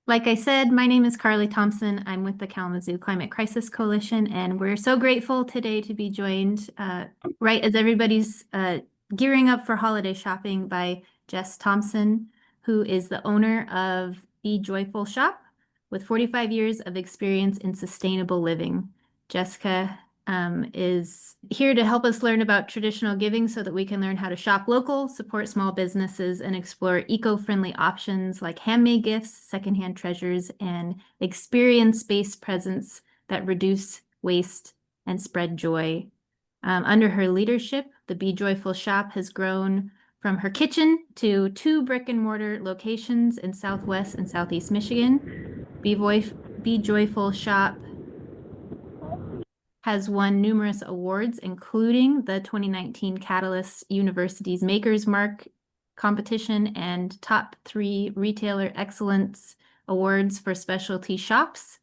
Like I said, my name is Carly Thompson. I'm with the Kalamazoo Climate Crisis Coalition, and we're so grateful today to be joined right as everybody's gearing up for holiday shopping by Jess Thompson, who is the owner of Be Joyful Shop with 45 years of experience in sustainable living. Jessica is here to help us learn about traditional giving so that we can learn how to shop local, support small businesses, and explore eco-friendly options like handmade gifts, secondhand treasures, and experience-based presents that reduce waste and spread joy. Under her leadership, the Be Joyful Shop has grown from her kitchen to 2 brick-and-mortar locations in Southwest and Southeast Michigan. Be Joyful Shop has won numerous awards, including the 2019 Catalyst University's Makers Mark competition and top 3 Retailer Excellence Awards for specialty shops.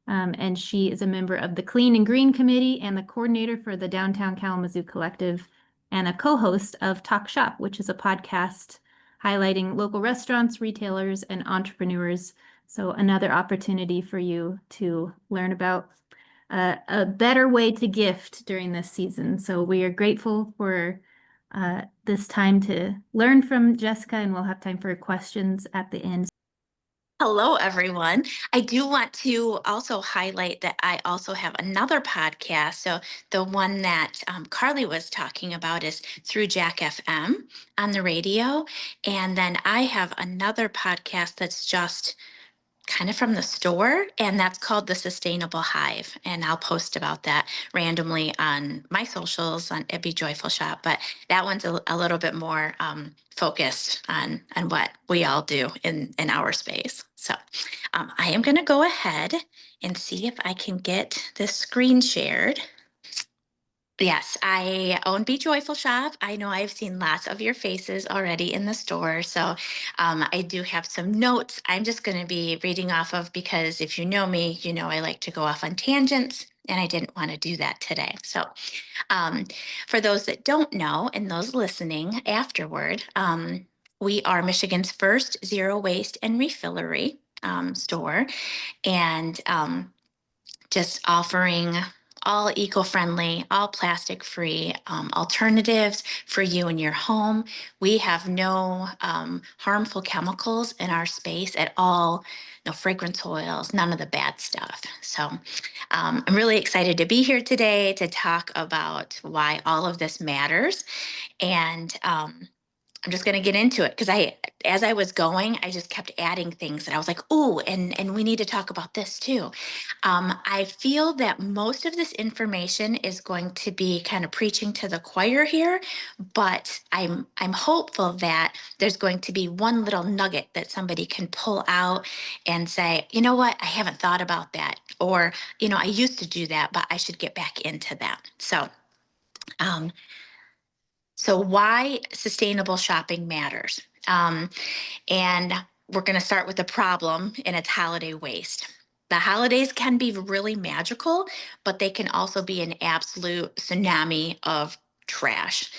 And she is a member of the Clean and Green Committee and the coordinator for the Downtown Kalamazoo Collective and a co-host of Talk Shop, which is a podcast highlighting local restaurants, retailers, and entrepreneurs. So another opportunity for you to learn about a better way to gift during this season. So we are grateful for this time to learn from Jessica, and we'll have time for questions at the end. Hello, everyone. I do want to also highlight that I also have another podcast. So the one that Carly was talking about is through Jack FM on the radio. And then I have another podcast that's just kind of from the store, and that's called The Sustainable Hive. And I'll post about that randomly on my socials on Be Joyful Shop. But that one's a little bit more focused on what we all do in our space. So I am going to go ahead and see if I can get this screen shared. Yes, I own Be Joyful Shop. I know I've seen lots of your faces already in the store. So I do have some notes I'm just going to be reading off of because if you know me, you know I like to go off on tangents and I didn't want to do that today. So for those that don't know and those listening afterward, we are Michigan's first zero waste and refillery store. And just offering all eco-friendly, all plastic-free alternatives for you and your home. We have no harmful chemicals in our space at all, no fragrance oils, none of the bad stuff. So I'm really excited to be here today to talk about why all of this matters. And I'm just going to get into it because as I was going, I just kept adding things that I was like, "Ooh, and we need to talk about this too." I feel that most of this information is going to be kind of preaching to the choir here, but I'm hopeful that there's going to be one little nugget that somebody can pull out and say, "You know what? I haven't thought about that," or I used to do that, but I should get back into that. Um, so why sustainable shopping matters. And we're going to start with the problem, and it's holiday waste. The holidays can be really magical, but they can also be an absolute tsunami of trash.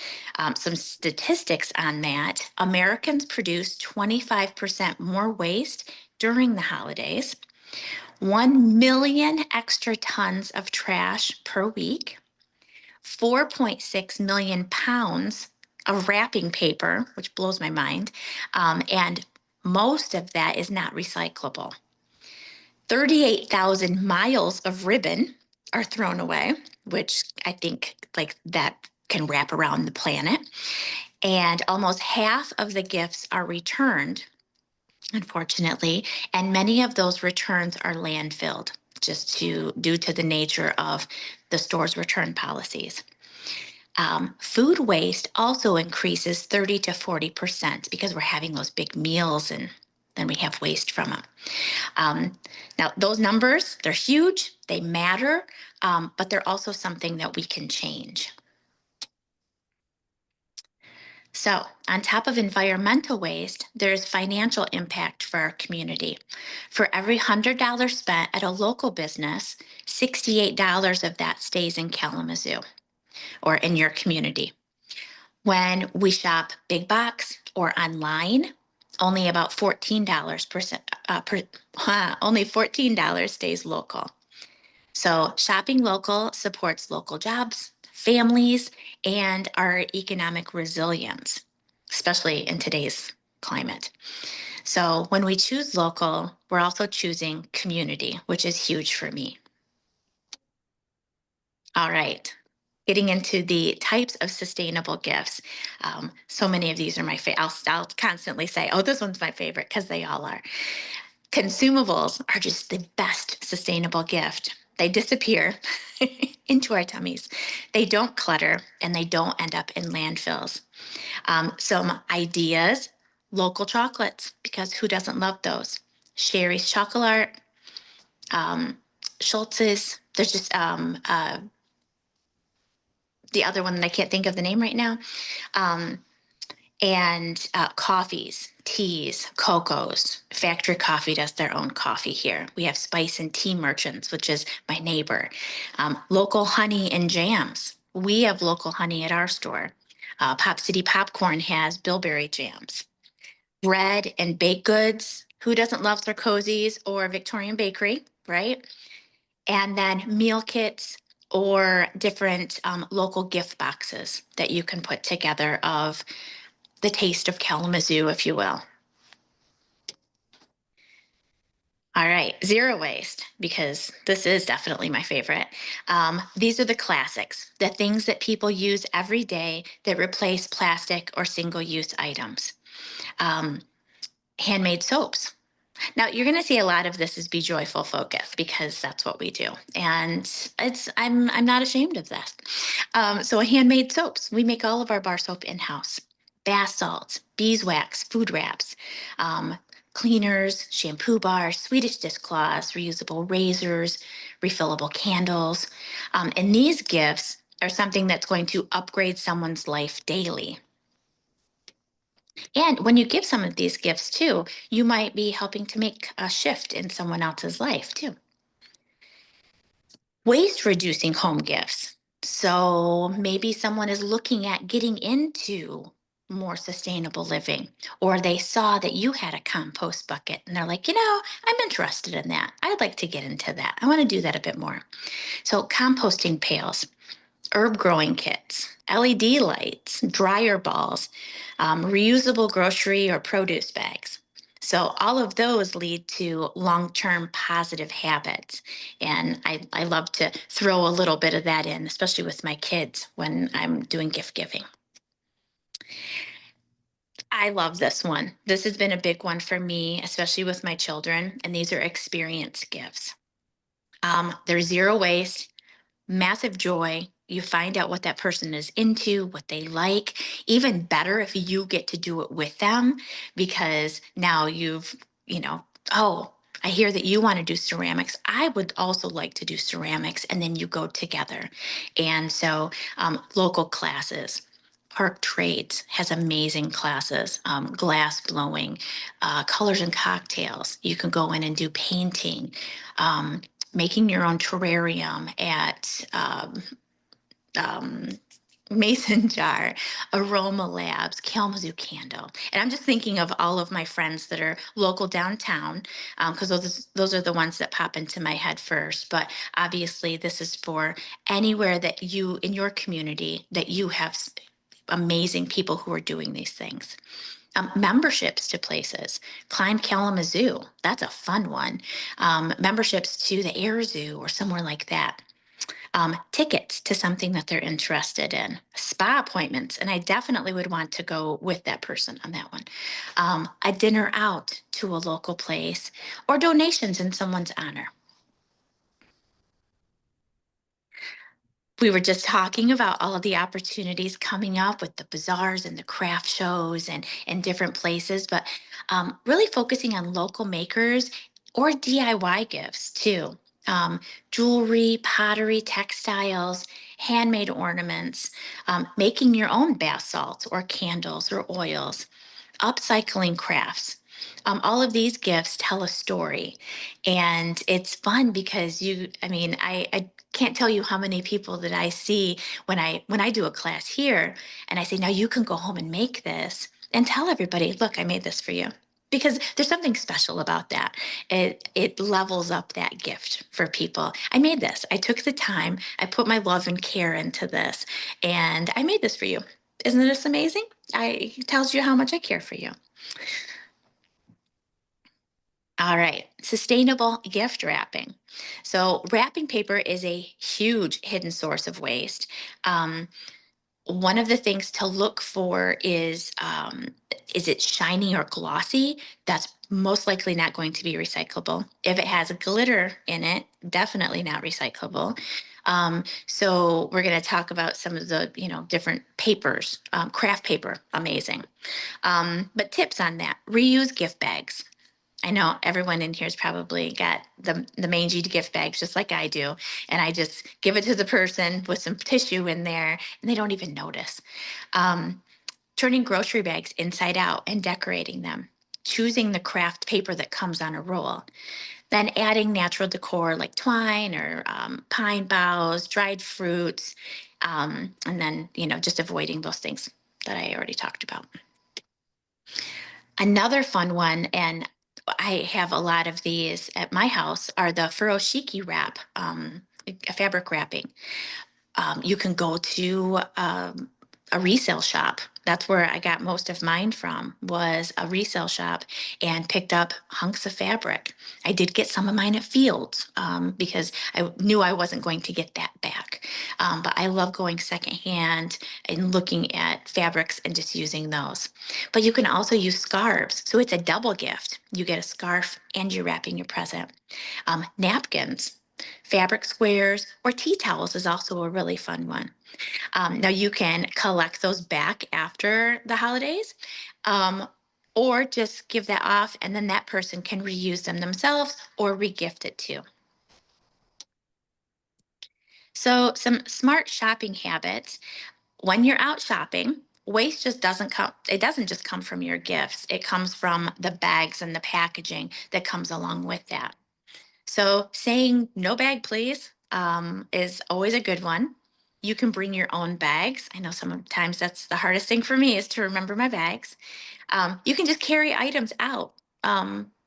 Some statistics on that. Americans produce 25% more waste during the holidays, 1 million extra tons of trash per week, 4.6 million pounds of wrapping paper, which blows my mind. And most of that is not recyclable. 38,000 miles of ribbon are thrown away, which I think like that can wrap around the planet. And almost half of the gifts are returned, unfortunately, and many of those returns are landfilled due to the nature of the store's return policies. Food waste also increases 30 to 40% because we're having those big meals and then we have waste from them. Now, those numbers, they're huge, they matter, but they're also something that we can change. So, on top of environmental waste, there's financial impact for our community. For every $100 spent at a local business, $68 of that stays in Kalamazoo or in your community. When we shop big box or online, Only about $14 only $14 stays local. So shopping local supports local jobs, families, and our economic resilience, especially in today's climate. So when we choose local, we're also choosing community, which is huge for me. All right. Getting into the types of sustainable gifts. So many of these are my favorite. I'll constantly say, oh, this one's my favorite because they all are. Consumables are just the best sustainable gift. They disappear into our tummies. They don't clutter and they don't end up in landfills. Some ideas: local chocolates, because who doesn't love those? Sherry's Chocolate Art, um, Schultz's. There's just the other one that I can't think of the name right now. Um, and coffees, teas, cocos. Factory Coffee does their own coffee here. We have Spice and Tea Merchants, which is my neighbor. Local honey and jams. We have local honey at our store. Pop City Popcorn has bilberry jams. Bread and baked goods. Who doesn't love their cozies or Victorian Bakery, right? And then meal kits or different local gift boxes that you can put together of the taste of Kalamazoo, if you will. All right, zero waste, because this is definitely my favorite. These are the classics, the things that people use every day that replace plastic or single-use items. Um, Handmade soaps. Now you're going to see a lot of this is Be Joyful focus because that's what we do, and I'm not ashamed of that. So handmade soaps, we make all of our bar soap in house. Bath salts, beeswax, food wraps, um, cleaners, shampoo bars, Swedish dishcloths, reusable razors, refillable candles, and these gifts are something that's going to upgrade someone's life daily. And when you give some of these gifts too, you might be helping to make a shift in someone else's life too. Waste reducing home gifts. So maybe someone is looking at getting into more sustainable living, or they saw that you had a compost bucket and they're like, I'm interested in that. I'd like to get into that. I want to do that a bit more. So composting pails, herb growing kits, LED lights, dryer balls, reusable grocery or produce bags. So all of those lead to long-term positive habits. And I love to throw a little bit of that in, especially with my kids when I'm doing gift giving. I love this one. This has been a big one for me, especially with my children. And these are experience gifts. They're zero waste, massive joy. You find out what that person is into, what they like. Even better if you get to do it with them, because now oh, I hear that you want to do ceramics. I would also like to do ceramics, and then you go together. And so local classes. Park Trades has amazing classes, glass blowing, colors and cocktails. You can go in and do painting, making your own terrarium at Mason Jar, Aroma Labs, Kalamazoo Candle. And I'm just thinking of all of my friends that are local downtown, because those are the ones that pop into my head first. But obviously, this is for anywhere that you, in your community, that you have amazing people who are doing these things. Memberships to places. Climb Kalamazoo, that's a fun one. Memberships to the Air Zoo or somewhere like that. Tickets to something that they're interested in. Spa appointments, and I definitely would want to go with that person on that one. A dinner out to a local place, or donations in someone's honor. We were just talking about all of the opportunities coming up with the bazaars and the craft shows and different places, but really focusing on local makers or DIY gifts too. Jewelry, pottery, textiles, handmade ornaments, making your own bath salts or candles or oils, upcycling crafts. All of these gifts tell a story, and it's fun because I can't tell you how many people that I see when I do a class here, and I say, now you can go home and make this and tell everybody, look, I made this for you. because there's something special about that. It levels up that gift for people. I made this. I took the time. I put my love and care into this, and I made this for you. Isn't this amazing? It tells you how much I care for you. All right, sustainable gift wrapping. So, wrapping paper is a huge hidden source of waste. Um, One of the things to look for is it shiny or glossy? That's most likely not going to be recyclable. If it has glitter in it, definitely not recyclable. So we're going to talk about some of the different papers. Craft paper, amazing. But tips on that: reuse gift bags. I know everyone in here's probably got the mangy gift bags just like I do. And I just give it to the person with some tissue in there and they don't even notice. Um, Turning grocery bags inside out and decorating them. Choosing the craft paper that comes on a roll. Then adding natural decor like twine or pine boughs, dried fruits. And then, just avoiding those things that I already talked about. Another fun one, and I have a lot of these at my house, are the furoshiki wrap, fabric wrapping. You can go to a resale shop. That's where I got most of mine from, was a resale shop, and picked up hunks of fabric. I did get some of mine at Fields because I knew I wasn't going to get that back. But I love going secondhand and looking at fabrics and just using those. But you can also use scarves. So it's a double gift. You get a scarf and you're wrapping your present. Napkins, fabric squares, or tea towels is also a really fun one. Now you can collect those back after the holidays, um, or just give that off and then that person can reuse them themselves or regift it too. So some smart shopping habits: when you're out shopping, waste just doesn't come, it doesn't just come from your gifts. It comes from the bags and the packaging that comes along with that. So saying no bag, please, is always a good one. You can bring your own bags. I know sometimes that's the hardest thing for me, is to remember my bags. You can just carry items out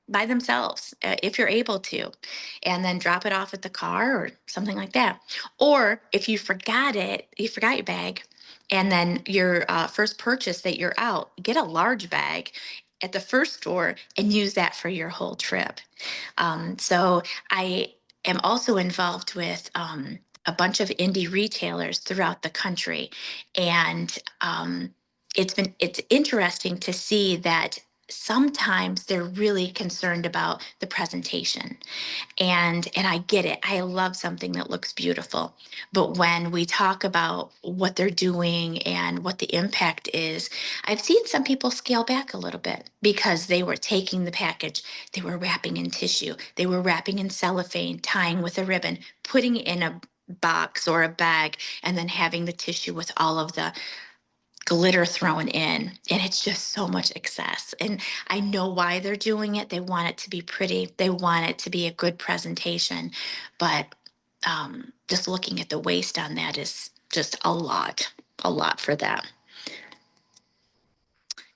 by themselves if you're able to, and then drop it off at the car or something like that. Or if you forgot it, you forgot your bag, and then your first purchase that you're out, get a large bag at the first store and use that for your whole trip. So I am also involved with a bunch of indie retailers throughout the country, and it's interesting to see that sometimes they're really concerned about the presentation, and I get it. I love something that looks beautiful. But when we talk about what they're doing and what the impact is, I've seen some people scale back a little bit because they were taking the package, they were wrapping in tissue, they were wrapping in cellophane, tying with a ribbon, putting it in a box or a bag, and then having the tissue with all of the glitter thrown in, and it's just so much excess. And I know why they're doing it. They want it to be pretty, they want it to be a good presentation, but just looking at the waste on that is just a lot for that.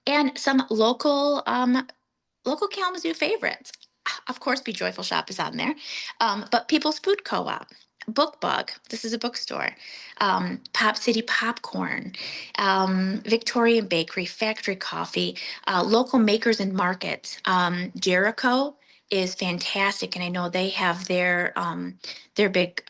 And some local Kalamazoo favorites. Of course, Be Joyful Shop is on there, but People's Food Co-op, Book Bug, this is a bookstore, Pop City Popcorn, Victorian Bakery, Factory Coffee, local makers and markets. Jericho is fantastic, and I know they have their big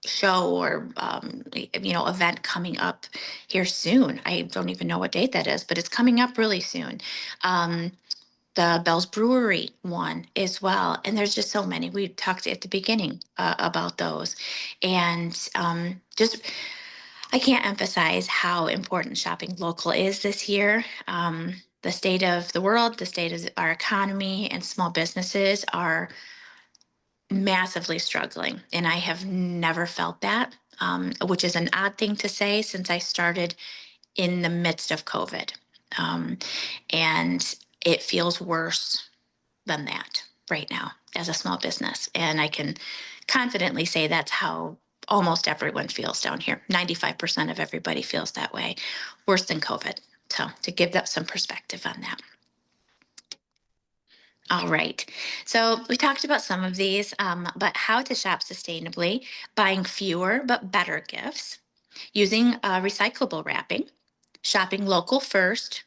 show or event coming up here soon. I don't even know what date that is, but it's coming up really soon. The Bell's Brewery one as well. And there's just so many. We talked at the beginning about those. And just, I can't emphasize how important shopping local is this year. The state of the world, the state of our economy, and small businesses are massively struggling. And I have never felt that, which is an odd thing to say since I started in the midst of COVID. Um, and it feels worse than that right now as a small business. And I can confidently say that's how almost everyone feels down here. 95% of everybody feels that way, worse than COVID. So to give that some perspective on that. All right. So we talked about some of these, but how to shop sustainably, buying fewer but better gifts, using recyclable wrapping, shopping local first,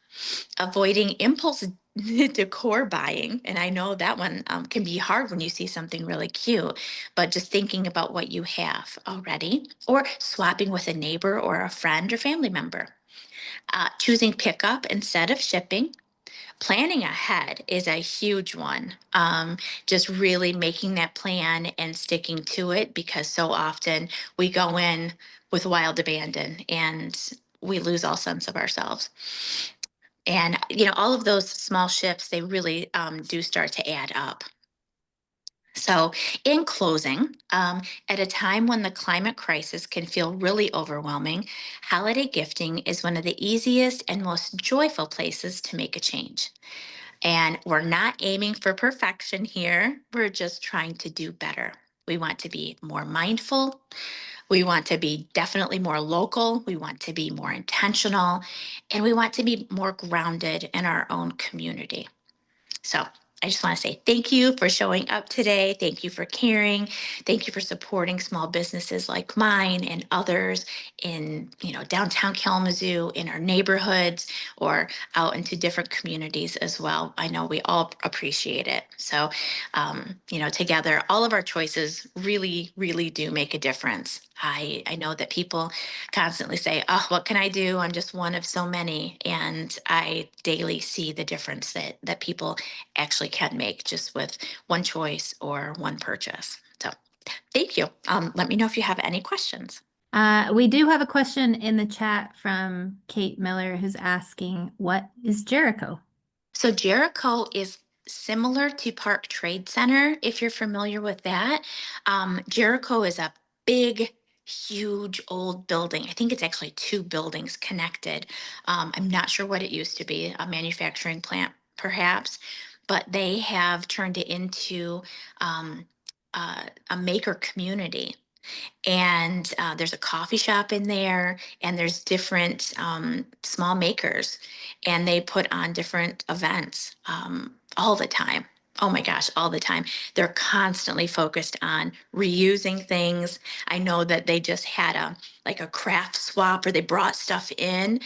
avoiding impulse decor buying. And I know that one can be hard when you see something really cute, but just thinking about what you have already, or swapping with a neighbor or a friend or family member. Choosing pickup instead of shipping. Planning ahead is a huge one. Just really making that plan and sticking to it, because so often we go in with wild abandon and we lose all sense of ourselves. And, all of those small shifts, they really do start to add up. So, in closing, at a time when the climate crisis can feel really overwhelming, holiday gifting is one of the easiest and most joyful places to make a change. And we're not aiming for perfection here. We're just trying to do better. We want to be more mindful. We want to be definitely more local. We want to be more intentional. And we want to be more grounded in our own community. So I just want to say thank you for showing up today. Thank you for caring. Thank you for supporting small businesses like mine and others in, downtown Kalamazoo, in our neighborhoods, or out into different communities as well. I know we all appreciate it. So, together, all of our choices really, really do make a difference. I know that people constantly say, "Oh, what can I do? I'm just one of so many," and I daily see the difference that people actually can make just with one choice or one purchase. So thank you. Let me know if you have any questions. We do have a question in the chat from Kate Miller who's asking, what is Jericho? So Jericho is similar to Park Trade Center, if you're familiar with that. Jericho is a big, huge old building. I think it's actually two buildings connected. I'm not sure what it used to be, a manufacturing plant, perhaps, but they have turned it into a maker community. And there's a coffee shop in there, and there's different small makers, and they put on different events all the time. Oh my gosh, all the time. They're constantly focused on reusing things. I know that they just had a craft swap, or they brought stuff in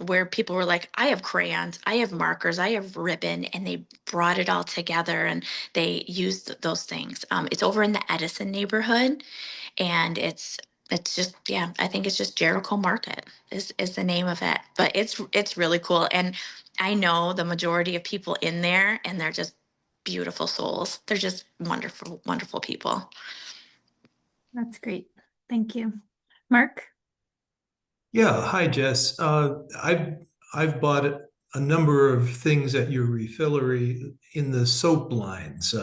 where people were like, I have crayons, I have markers, I have ribbon, and they brought it all together and they used those things. It's over in the Edison neighborhood, and it's just, yeah, I think it's just Jericho Market is the name of it. But it's really cool, and I know the majority of people in there, and they're just beautiful souls. They're just wonderful, wonderful people. That's great. Thank you. Mark? Yeah, hi Jess. I've bought a number of things at your Refillery in the soap lines,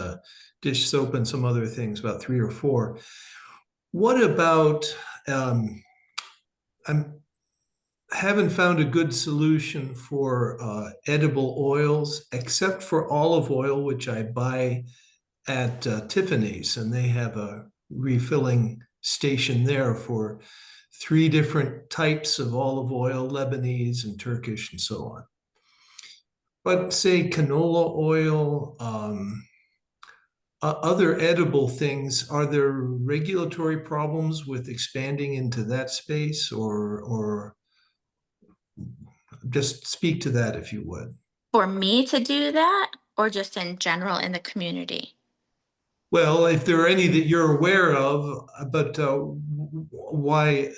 dish soap and some other things, about three or four. What about I'm haven't found a good solution for edible oils, except for olive oil, which I buy at Tiffany's, and they have a refilling station there for three different types of olive oil, Lebanese and Turkish and so on. But say canola oil, other edible things, are there regulatory problems with expanding into that space, or just speak to that if you would? For me to do that, or just in general in the community? Well, if there are any that you're aware of, but why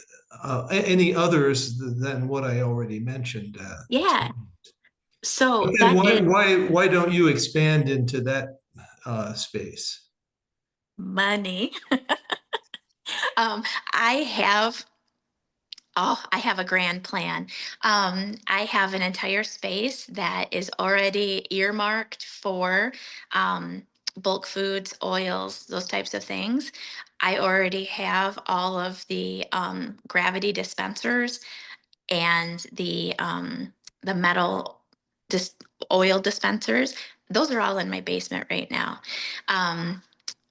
any others than what I already mentioned? Yeah. But So then that is why don't you expand into that space? money. um, I have Oh, I have a grand plan. I have an entire space that is already earmarked for um, bulk foods, oils, those types of things. I already have all of the gravity dispensers and the metal dis- oil dispensers. Those are all in my basement right now. Um,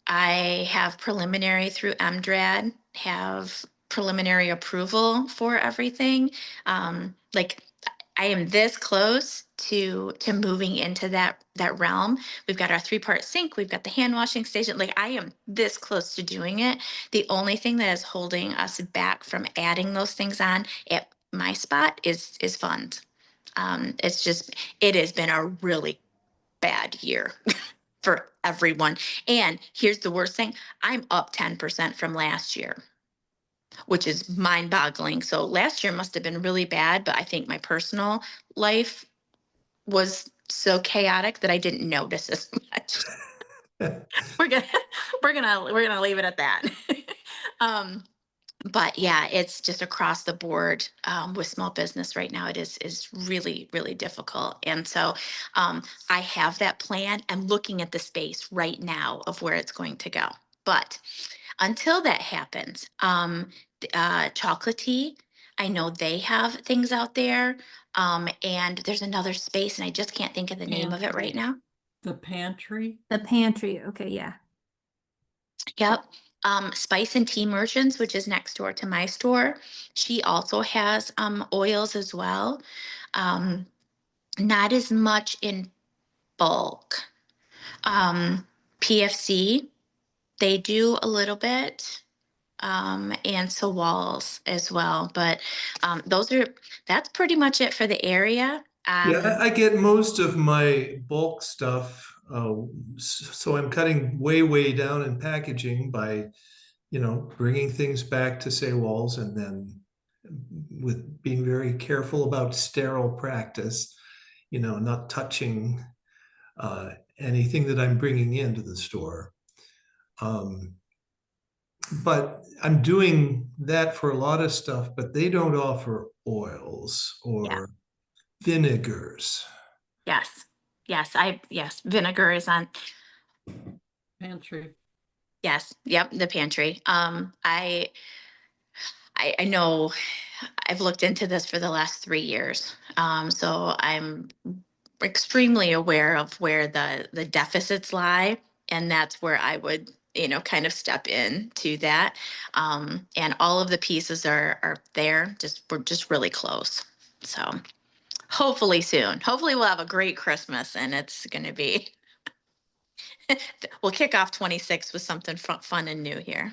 I have preliminary through MDRAD, have preliminary approval for everything. Like I am this close to moving into that realm. We've got our 3-part sink, we've got the hand washing station. Like I am this close to doing it. The only thing that is holding us back from adding those things on at my spot is funds. It's just it has been a really bad year for everyone. And here's the worst thing: I'm up 10% from last year, which is mind boggling. So last year must have been really bad, but I think my personal life was so chaotic that I didn't notice as much. We're gonna we're gonna leave it at that. um, but yeah, it's just across the board with small business right now. It is really really difficult, and so I have that plan. I'm looking at the space right now of where it's going to go, but until that happens, chocolatey, I know they have things out there. And there's another space, and I just can't think of the name of it right now. The pantry? The pantry, okay, yeah. Yep. Spice and Tea Merchants, which is next door to my store. She also has oils as well. Um, not as much in bulk. PFC, they do a little bit. And so walls as well. But that's pretty much it for the area. Yeah, I get most of my bulk stuff. So I'm cutting way, way down in packaging by, bringing things back to say walls, and then with being very careful about sterile practice, not touching anything that I'm bringing into the store. But I'm doing that for a lot of stuff, but they don't offer oils or vinegars. Yes. Yes. Vinegar is on. Pantry. Yes. Yep. The pantry. I know I've looked into this for the last 3 years. So I'm extremely aware of where the deficits lie. And that's where I would, kind of step in to that. And all of the pieces are there. We're just really close. So hopefully soon. Hopefully we'll have a great Christmas, and it's going to be, we'll kick off 26 with something fun and new here.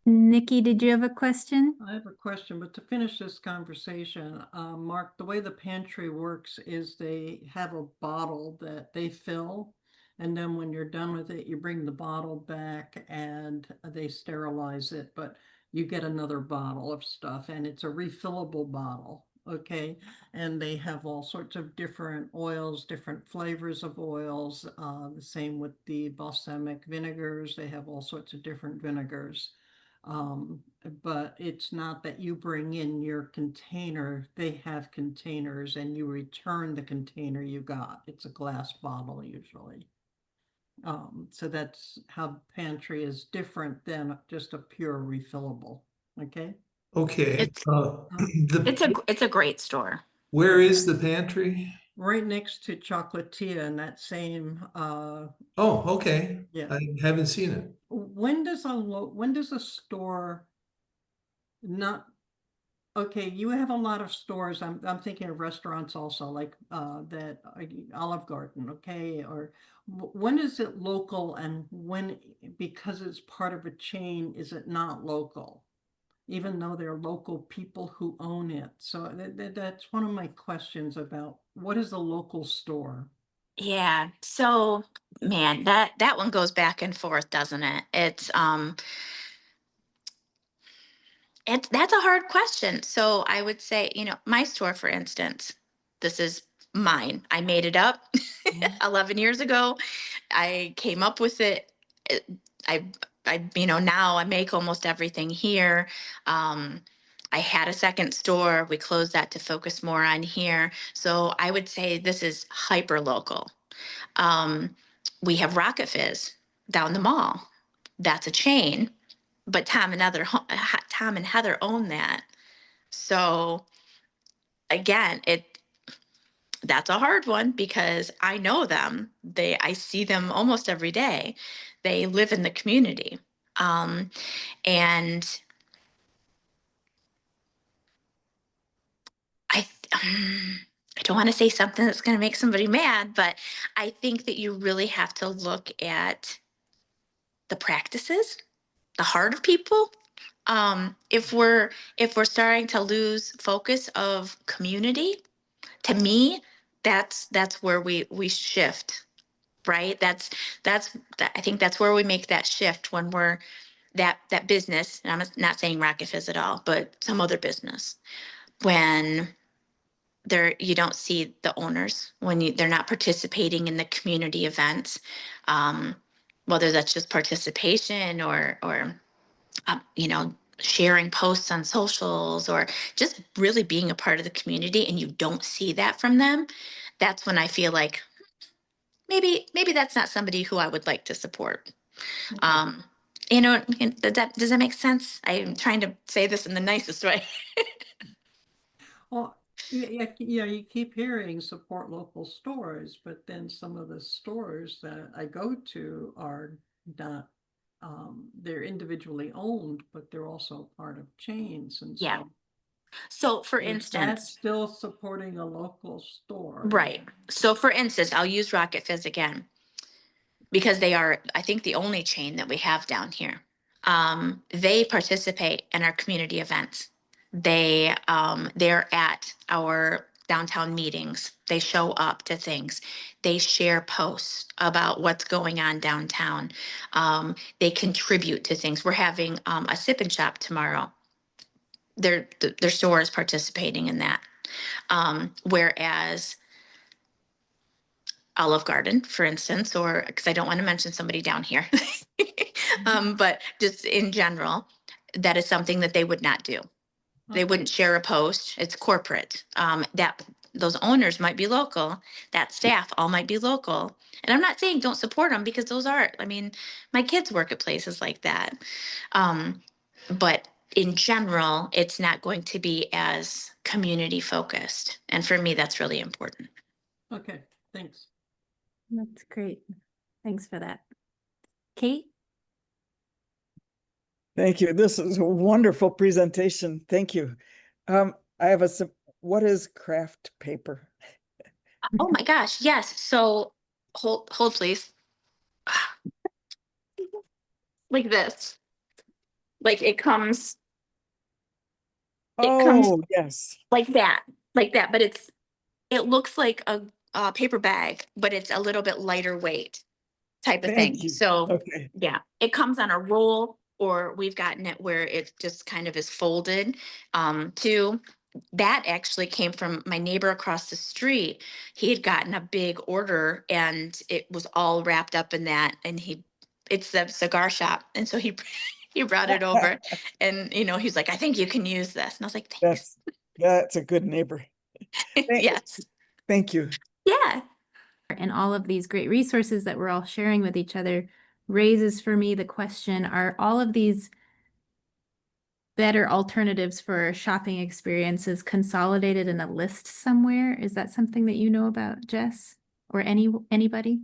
Nikki, did you have a question? I have a question, but to finish this conversation, Mark, the way the pantry works is they have a bottle that they fill, and then when you're done with it, you bring the bottle back and they sterilize it, but you get another bottle of stuff, and it's a refillable bottle, okay? And they have all sorts of different oils, different flavors of oils, the same with the balsamic vinegars. They have all sorts of different vinegars. But it's not that you bring in your container, they have containers and you return the container you got. It's a glass bottle usually. So that's how pantry is different than just a pure refillable. Okay. Okay. It's it's a great store. Where is the pantry? Right next to Chocolatia in that same, Oh, okay. yeah. I haven't seen it. When does a store not, okay, you have a lot of stores. I'm thinking of restaurants also, like that Olive Garden, okay? Or when is it local, and when, because it's part of a chain, is it not local? Even though they're local people who own it. So that's one of my questions about what is a local store? Yeah. So man, that one goes back and forth, doesn't it? That's a hard question. So I would say, my store, for instance, this is mine. I made it up Mhm. 11 years ago. I came up with it. It- now I make almost everything here. Um, I had a second store. We closed that to focus more on here. So I would say this is hyper local. Um, we have Rocket Fizz down the mall. That's a chain, but Tom and Heather own that. So again, that's a hard one because I know them. I see them almost every day. They live in the community. And I don't want to say something that's going to make somebody mad, but I think that you really have to look at the practices, the heart of people. If we're starting to lose focus of community, to me, that's where we shift, right? I think that's where we make that shift when we're that business. And I'm not saying Rocket Fizz at all, but some other business when you don't see the owners when they're not participating in the community events, um, whether that's just participation or sharing posts on socials or just really being a part of the community, and you don't see that from them. That's when I feel like maybe that's not somebody who I would like to support. Okay. Does that make sense? I'm trying to say this in the nicest way. Well, yeah, you keep hearing support local stores, but then some of the stores that I go to are not, they're individually owned, but they're also part of chains. And Yeah. so So for is that instance, still supporting a local store? right. So for instance, I'll use Rocket Fizz again because they are, I think, the only chain that we have down here. They participate in our community events. They're at our downtown meetings. They show up to things. They share posts about what's going on downtown. They contribute to things. We're having a sip and shop tomorrow. Their store is participating in that. Whereas Olive Garden, for instance, or because I don't want to mention somebody down here, but just in general, that is something that they would not do. They Okay. wouldn't share a post. It's corporate. That those owners might be local. That staff all might be local. And I'm not saying don't support them because those are. I mean, my kids work at places like that. But in general, it's not going to be as community focused. And for me, that's really important. Okay, thanks. That's great. Thanks for that. Kate? Thank you. This is a wonderful presentation. Thank you. I have what is craft paper? Oh my gosh, yes. So hold please. Like this. Like it comes Oh, yes. like that. Like that, but it looks like a paper bag, but it's a little bit lighter weight type of Thank thing. you. So Okay. yeah, it comes on a roll, or we've gotten it where it just kind of is folded. Too. That actually came from my neighbor across the street. He had gotten a big order and it was all wrapped up in that. And it's the cigar shop. And so he, he brought it over and, he's like, I think you can use this. And I was like, thanks. That's a good neighbor. Yes. Thank you. Yeah. And all of these great resources that we're all sharing with each other raises for me the question, are all of these better alternatives for shopping experiences consolidated in a list somewhere? Is that something that you know about, Jess? Or anybody?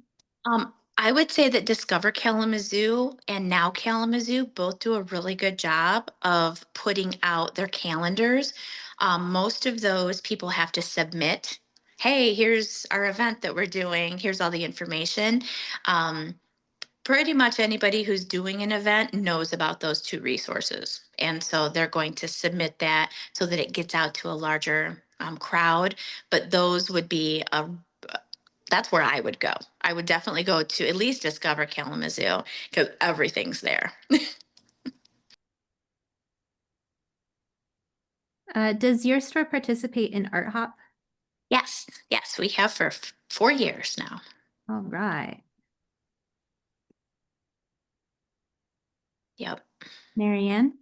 I would say that Discover Kalamazoo and Now Kalamazoo both do a really good job of putting out their calendars. Most of those people have to submit, hey, here's our event that we're doing, here's all the information. Pretty much anybody who's doing an event knows about those two resources. And so they're going to submit that so that it gets out to a larger crowd. But those would be that's where I would go. I would definitely go to at least Discover Kalamazoo because everything's there. Does your store participate in Art Hop? Yes, we have for 4 years now. All right. Yep. Marianne?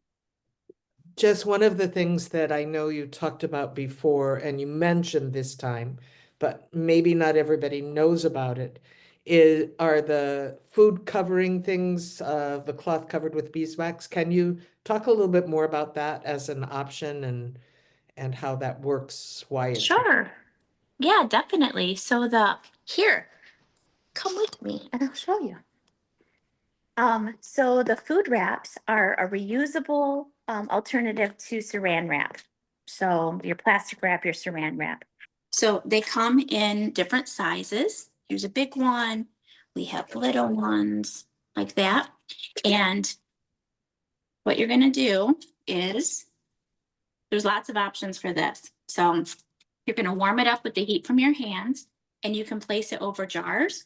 Just one of the things that I know you talked about before and you mentioned this time, but maybe not everybody knows about it, are the food covering things, the cloth covered with beeswax. Can you talk a little bit more about that as an option and how that works, why it's Sure. Yeah, definitely. So here, come with me and I'll show you. So the food wraps are a reusable alternative to saran wrap. So your plastic wrap, your saran wrap. So they come in different sizes. Here's a big one. We have little ones like that. And what you're going to do is there's lots of options for this. So you're going to warm it up with the heat from your hands, and you can place it over jars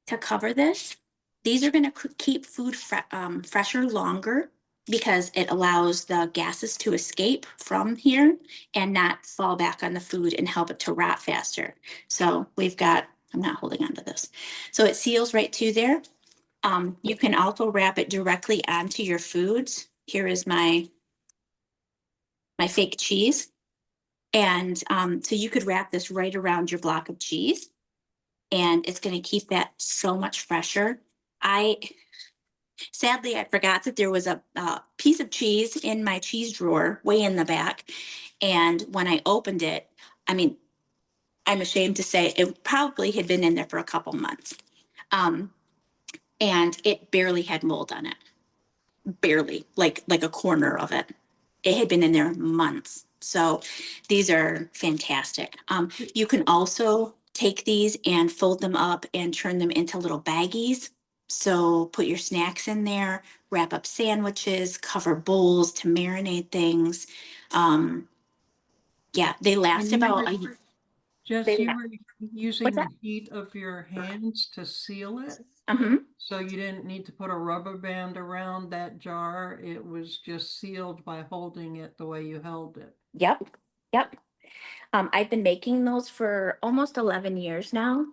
to cover this. These are going to keep food fresher longer because it allows the gases to escape from here and not fall back on the food and help it to rot faster. So we've got, I'm not holding on to this. So it seals right to there. You can also wrap it directly onto your foods. Here is my fake cheese. And so you could wrap this right around your block of cheese, and it's going to keep that so much fresher. Sadly, I forgot that there was a piece of cheese in my cheese drawer way in the back. And when I opened it, I mean, I'm ashamed to say it probably had been in there for a couple months. And it barely had mold on it. Barely, like a corner of it. It had been in there months. So these are fantastic. You can also take these and fold them up and turn them into little baggies. So put your snacks in there, wrap up sandwiches, cover bowls to marinate things. Yeah, they last about a year. Jess, They you la- were using What's the that? heat of your hands to seal it, Uh-huh. so you didn't need to put a rubber band around that jar. It was just sealed by holding it the way you held it. Yep. Yep. I've been making those for almost 11 years now.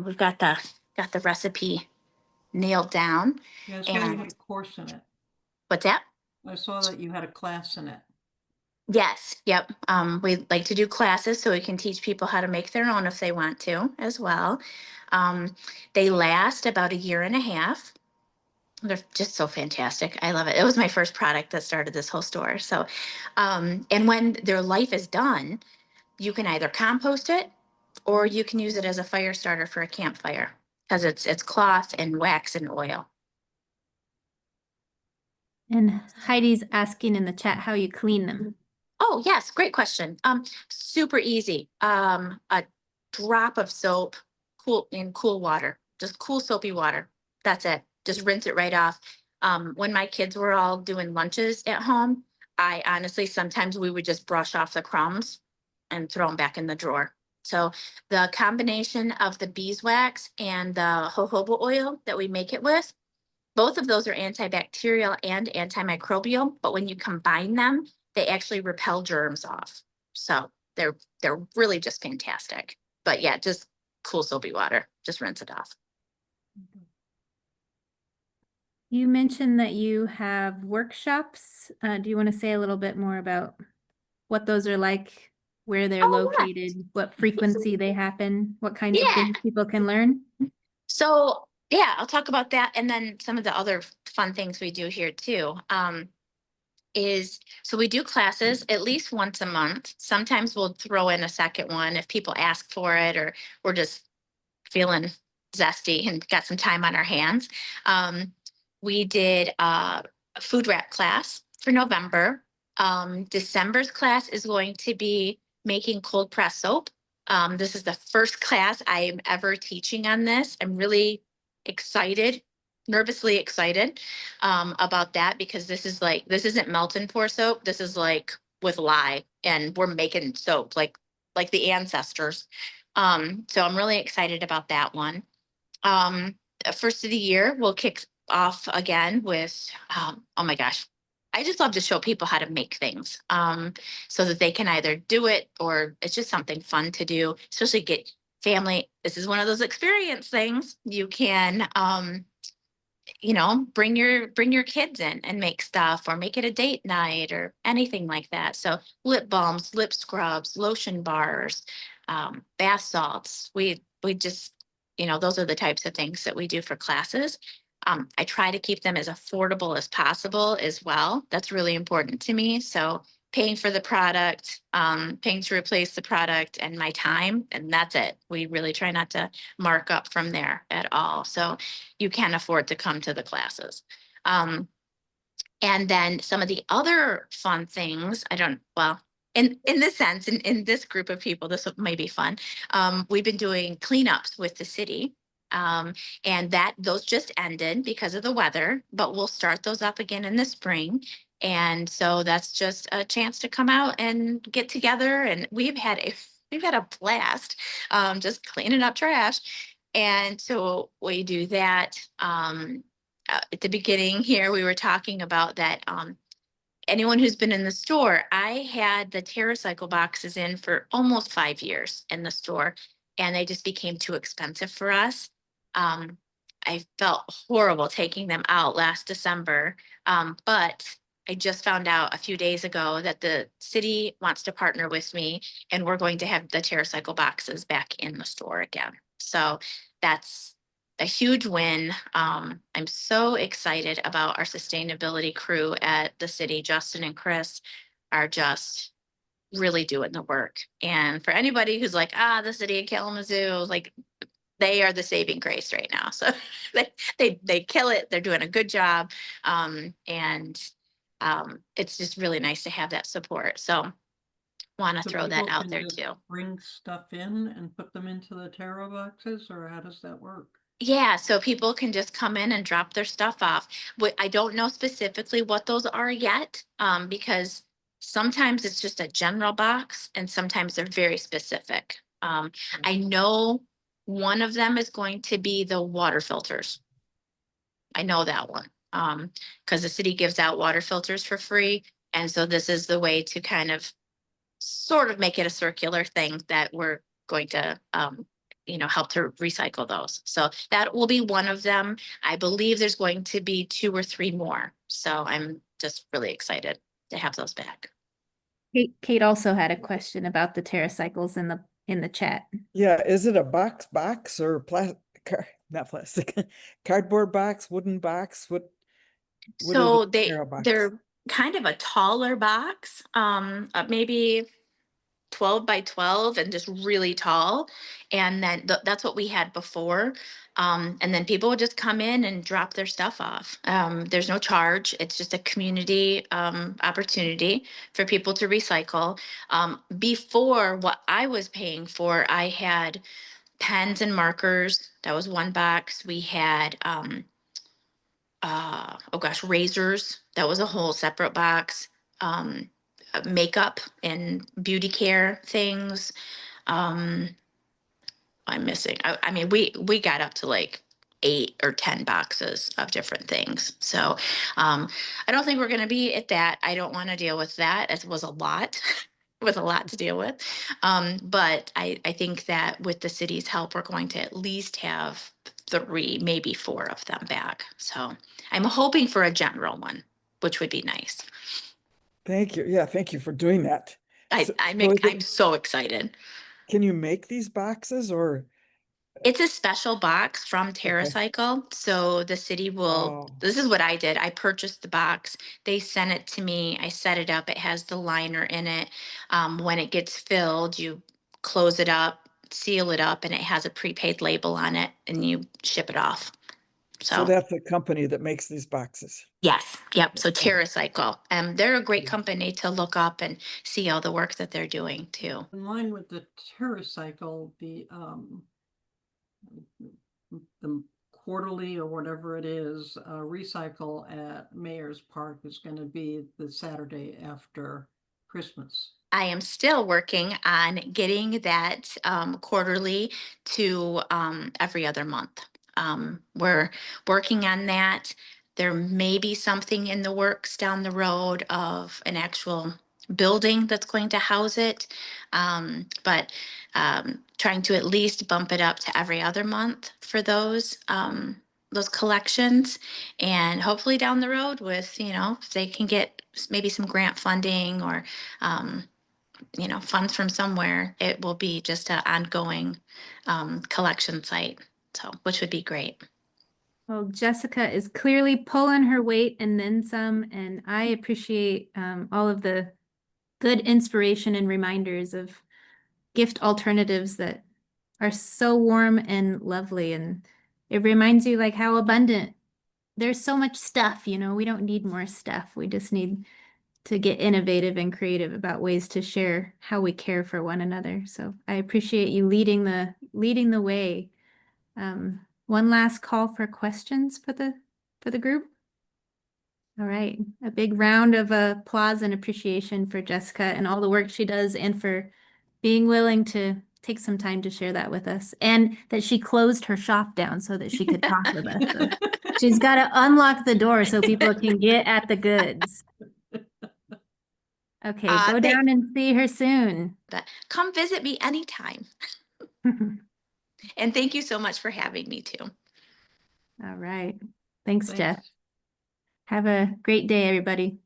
We've got the recipe nailed down. Yeah, I saw you had And a course in it. what's that? I saw that you had a class in it. Yes, yep. We like to do classes so we can teach people how to make their own if they want to as well. They last about a year and a half. They're just so fantastic. I love it. It was my first product that started this whole store. So, and when their life is done, you can either compost it or you can use it as a fire starter for a campfire because it's cloth and wax and oil. And Heidi's asking in the chat how you clean them. Oh, yes, great question. Super easy. A drop of soap, cool water, just cool soapy water. That's it. Just rinse it right off. When my kids were all doing lunches at home, I honestly, sometimes we would just brush off the crumbs and throw them back in the drawer. So the combination of the beeswax and the jojoba oil that we make it with, both of those are antibacterial and antimicrobial, but when you combine them, they actually repel germs off. So they're really just fantastic. But yeah, just cool soapy water. Just rinse it off. You mentioned that you have workshops. Do you want to say a little bit more about what those are like, where they're Oh, yeah. located, what frequency they happen, what kinds of Yeah. things people can learn? So yeah, I'll talk about that. And then some of the other fun things we do here too. So we do classes at least once a month. Sometimes we'll throw in a second one if people ask for it, or we're just feeling zesty and got some time on our hands. We did a food wrap class for November. December's class is going to be making cold press soap. This is the first class I am ever teaching on this. I'm really excited, nervously excited about that, because this isn't melt and pour soap. This is like with lye, and we're making soap like the ancestors. So I'm really excited about that one. First of the year, we'll kick off again with, oh my gosh, I just love to show people how to make things so that they can either do it or it's just something fun to do, especially get family. This is one of those experience things. You can, bring your kids in and make stuff, or make it a date night or anything like that. So lip balms, lip scrubs, lotion bars, bath salts. We just, those are the types of things that we do for classes. I try to keep them as affordable as possible as well. That's really important to me. So paying for the product, paying to replace the product, and my time, and that's it. We really try not to mark up from there at all. So you can afford to come to the classes. And then some of the other fun things, in this sense, in this group of people, this may be fun. We've been doing cleanups with the city. And those just ended because of the weather, but we'll start those up again in the spring. And so that's just a chance to come out and get together. And we've had a blast, just cleaning up trash. And so we do that. At the beginning here, we were talking about that. Anyone who's been in the store, I had the TerraCycle boxes in for almost 5 years in the store, and they just became too expensive for us. I felt horrible taking them out last December, but I just found out a few days ago that the city wants to partner with me, and we're going to have the TerraCycle boxes back in the store again. So that's a huge win. I'm so excited about our sustainability crew at the city. Justin and Chris are just really doing the work. And for anybody who's like, the city of Kalamazoo, like, they are the saving grace right now. So they kill it. They're doing a good job. It's just really nice to have that support. So want to So throw that people out can there just too. bring stuff in and put them into the Terra boxes, or how does that work? Yeah, so people can just come in and drop their stuff off. I don't know specifically what those are yet, because sometimes it's just a general box and sometimes they're very specific. I know one of them is going to be the water filters. I know that one, because the city gives out water filters for free. And so this is the way to kind of sort of make it a circular thing that we're going to, help to recycle those. So that will be one of them. I believe there's going to be 2 or 3 more. So I'm just really excited to have those back. Kate also had a question about the TerraCycles in the chat. Yeah, is it a box or not plastic, cardboard box, wooden box? What is So the Terra box? they're kind of a taller box, maybe 12 by 12 and just really tall. And then that's what we had before. And then people would just come in and drop their stuff off. There's no charge. It's just a community opportunity for people to recycle. Before, what I was paying for, I had pens and markers. That was one box. We had, razors. That was a whole separate box. Makeup and beauty care things. I'm missing. I mean, we got up to like 8 or 10 boxes of different things. So I don't think we're going to be at that. I don't want to deal with that. It was a lot. With a lot to deal with. But I think that with the city's help, we're going to at least have 3, maybe 4 of them back. So I'm hoping for a general one, which would be nice. Thank you. Yeah, thank you for doing that. I'm so excited. Can you make these boxes or? It's a special box from TerraCycle. So the city will, this is what I did. I purchased the box. They sent it to me. I set it up. It has the liner in it. When it gets filled, you close it up, seal it up, and it has a prepaid label on it, and you ship it off. So that's the company that makes these boxes. Yes. Yep. So TerraCycle. They're a great company to look up and see all the work that they're doing too. In line with the TerraCycle, the quarterly or whatever it is, recycle at Mayor's Park is going to be the Saturday after Christmas. I am still working on getting that quarterly to every other month. We're working on that. There may be something in the works down the road of an actual building that's going to house it. But trying to at least bump it up to every other month for those collections, and hopefully down the road with, if they can get maybe some grant funding or funds from somewhere, it will be just an ongoing collection site. So, which would be great. Well, Jessica is clearly pulling her weight and then some, and I appreciate all of the good inspiration and reminders of gift alternatives that are so warm and lovely. And it reminds you like how abundant there's so much stuff, you know, we don't need more stuff. We just need to get innovative and creative about ways to share how we care for one another. So I appreciate you leading the way. One last call for questions for the group. All right, a big round of applause and appreciation for Jessica and all the work she does, and for being willing to take some time to share that with us, and that she closed her shop down so that she could talk with us. So she's got to unlock the door so people can get at the goods. Okay, go down and see her soon. But come visit me anytime. And thank you so much for having me too. All right. Thanks, Thanks. Jeff. Have a great day, everybody.